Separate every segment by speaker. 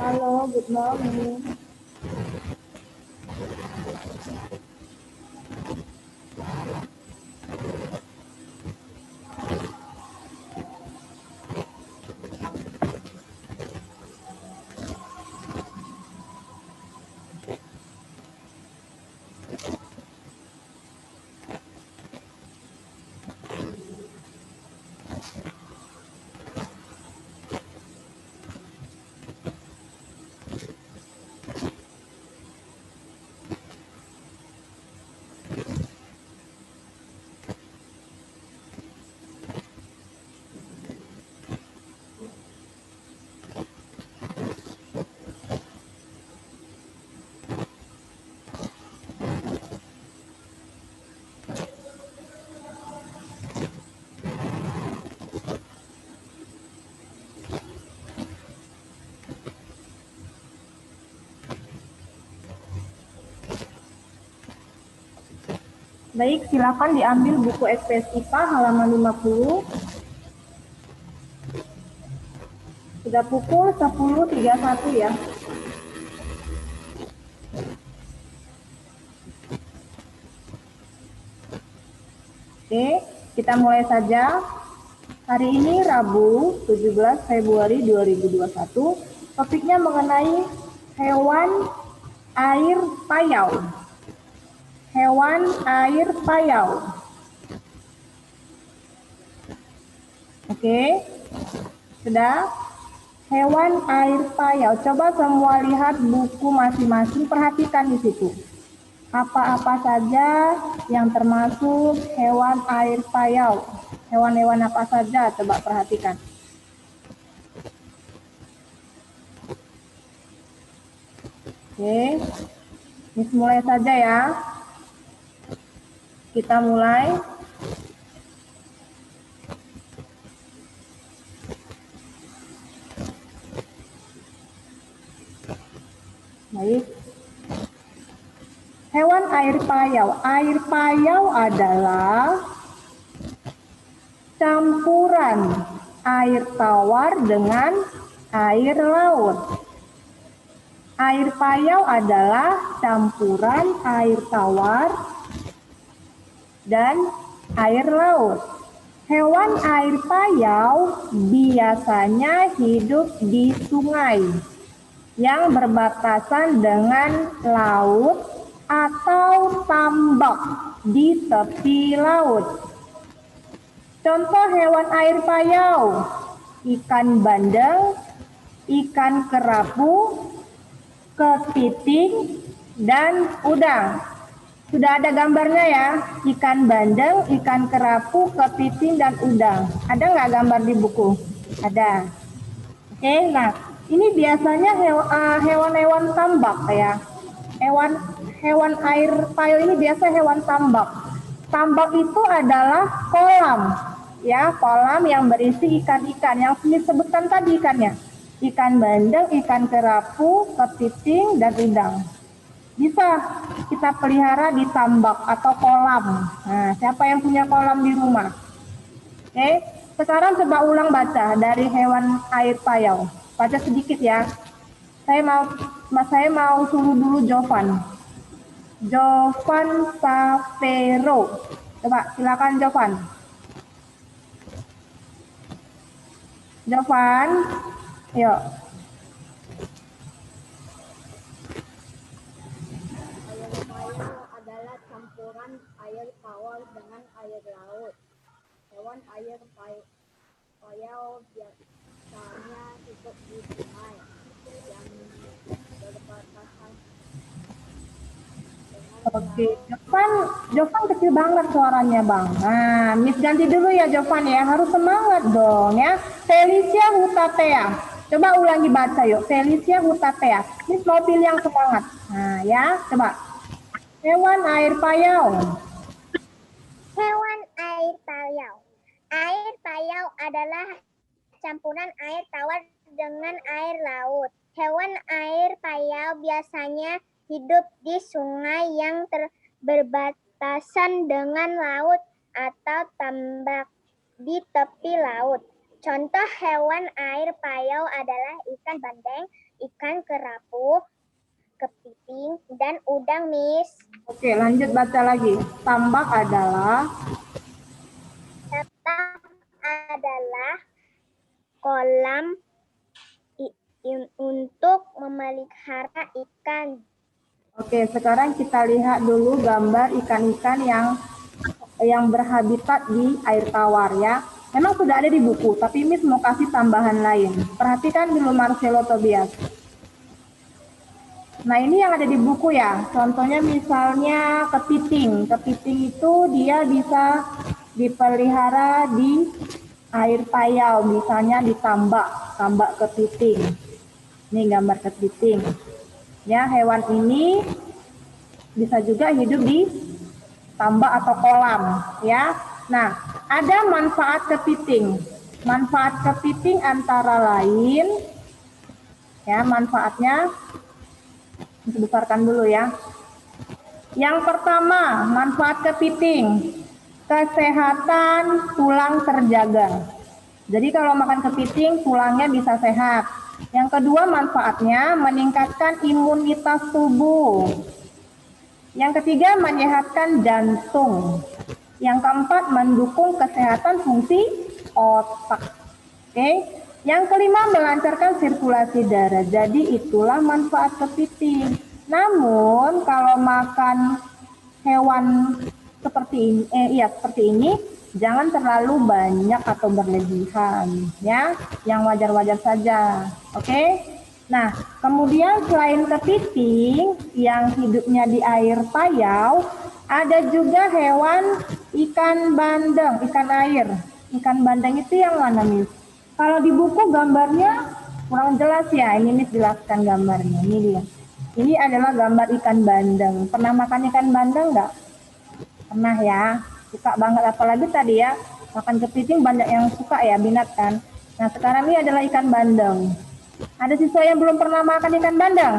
Speaker 1: Halo, good morning. Baik, silakan diambil buku SPS IPA halaman 50. Sudah pukul 10.31 ya. Oke, kita mulai saja. Hari ini Rabu 17 Februari 2021. Topiknya mengenai hewan air payau. Hewan air payau. Oke, sudah? Hewan air payau. Coba semua lihat buku masing-masing, perhatikan di situ. Apa-apa saja yang termasuk hewan air payau. Hewan-hewan apa saja? Coba perhatikan. Oke, ini mulai saja ya. Kita mulai. Baik. Hewan air payau. Air payau adalah campuran air tawar dengan air laut. Air payau adalah campuran air tawar dan air laut. Hewan air payau biasanya hidup di sungai yang berbatasan dengan laut atau tambak di tepi laut. Contoh hewan air payau, ikan bandeng, ikan kerapu, kepiting, dan udang. Sudah ada gambarnya ya, ikan bandeng, ikan kerapu, kepiting, dan udang. Ada nggak gambar di buku? Ada. Oke, nah ini biasanya hewan-hewan tambak ya. Hewan air payau ini biasa hewan tambak. Tambak itu adalah kolam, ya, kolam yang berisi ikan-ikan yang disebutkan tadi ikannya. Ikan bandeng, ikan kerapu, kepiting, dan udang. Bisa kita pelihara di tambak atau kolam. Nah, siapa yang punya kolam di rumah? Oke, sekarang coba ulang baca dari hewan air payau. Baca sedikit ya. Saya mau suruh dulu Jovan. Jovan Savero. Coba silakan Jovan. Jovan, yuk.
Speaker 2: Air payau adalah campuran air tawar dengan air laut. Hewan air payau biasanya hidup di sungai yang berbatasan dengan
Speaker 1: Oke,
Speaker 2: laut.
Speaker 1: Jovan kecil banget suaranya bang. Nah, Miss ganti dulu ya Jovan ya, harus semangat dong ya. Felicia Hutatea, coba ulangi baca yuk. Felicia Hutatea, Miss mau pilih yang semangat. Nah ya, coba. Hewan air payau.
Speaker 2: Hewan air payau. Air payau adalah campuran air tawar dengan air laut. Hewan air payau biasanya hidup di sungai yang berbatasan dengan laut atau tambak di tepi laut. Contoh hewan air payau adalah ikan bandeng, ikan kerapu, kepiting, dan udang, Miss.
Speaker 1: Oke, lanjut baca lagi. Tambak adalah
Speaker 2: Tambak adalah kolam untuk memelihara ikan.
Speaker 1: Oke, sekarang kita lihat dulu gambar ikan-ikan yang berhabitat di air tawar ya. Memang sudah ada di buku, tapi Miss mau kasih tambahan lain. Perhatikan dulu Marcelo Tobias. Nah, ini yang ada di buku ya. Contohnya misalnya kepiting. Kepiting itu dia bisa dipelihara di air payau, misalnya di tambak kepiting. Ini gambar kepiting. Ya, hewan ini bisa juga hidup di tambak atau kolam, ya. Nah, ada manfaat kepiting. Manfaat kepiting antara lain, ya, manfaatnya dibesarkan dulu ya. Yang pertama, manfaat kepiting, kesehatan tulang terjaga. Jadi kalau makan kepiting, tulangnya bisa sehat. Yang kedua, manfaatnya meningkatkan imunitas tubuh. Yang ketiga, menyehatkan jantung. Yang keempat, mendukung kesehatan fungsi otak. Oke. Yang kelima, melancarkan sirkulasi darah. Jadi itulah manfaat kepiting. Namun kalau makan hewan seperti ini, jangan terlalu banyak atau berlebihan, ya. Yang wajar-wajar saja. Oke. Nah, kemudian selain kepiting yang hidupnya di air payau, ada juga hewan ikan bandeng, ikan air. Ikan bandeng itu yang mana, Miss? Kalau di buku gambarnya kurang jelas ya. Ini Miss jelaskan gambarnya. Ini dia. Ini adalah gambar ikan bandeng. Pernah makan ikan bandeng nggak? Pernah ya. Suka banget, apalagi tadi ya. Makan kepiting banyak yang suka ya, minat kan. Nah, sekarang ini adalah ikan bandeng. Ada siswa yang belum pernah makan ikan bandeng?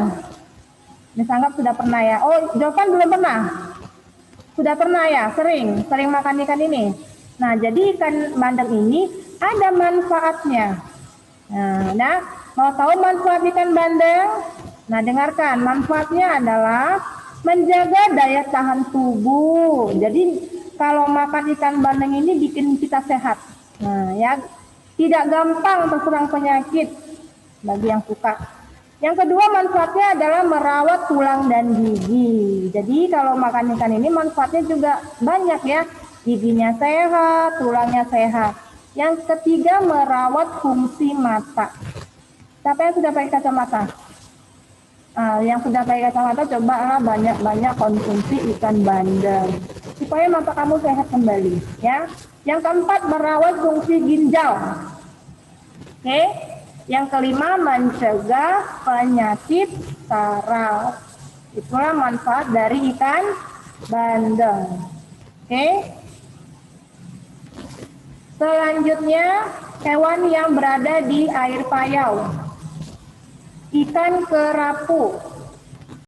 Speaker 1: Misalnya sudah pernah ya. Oh, jawaban belum pernah. Sudah pernah ya, sering makan ikan ini. Nah, jadi ikan bandeng ini ada manfaatnya. Nah, mau tahu manfaat ikan bandeng? Nah, dengarkan. Manfaatnya adalah menjaga daya tahan tubuh. Jadi, kalau makan ikan bandeng ini bikin kita sehat. Nah, ya, tidak gampang terserang penyakit bagi yang suka. Yang kedua, manfaatnya adalah merawat tulang dan gigi. Jadi kalau makan ikan ini manfaatnya juga banyak ya. Giginya sehat, tulangnya sehat. Yang ketiga, merawat fungsi mata. Siapa yang sudah pakai kacamata? Yang sudah pakai kacamata, cobalah banyak-banyak konsumsi ikan bandeng supaya mata kamu sehat kembali ya. Yang keempat, merawat fungsi ginjal. Oke. Yang kelima, mencegah penyakit saraf. Itulah manfaat dari ikan bandeng. Oke. Selanjutnya, hewan yang berada di air payau. Ikan kerapu.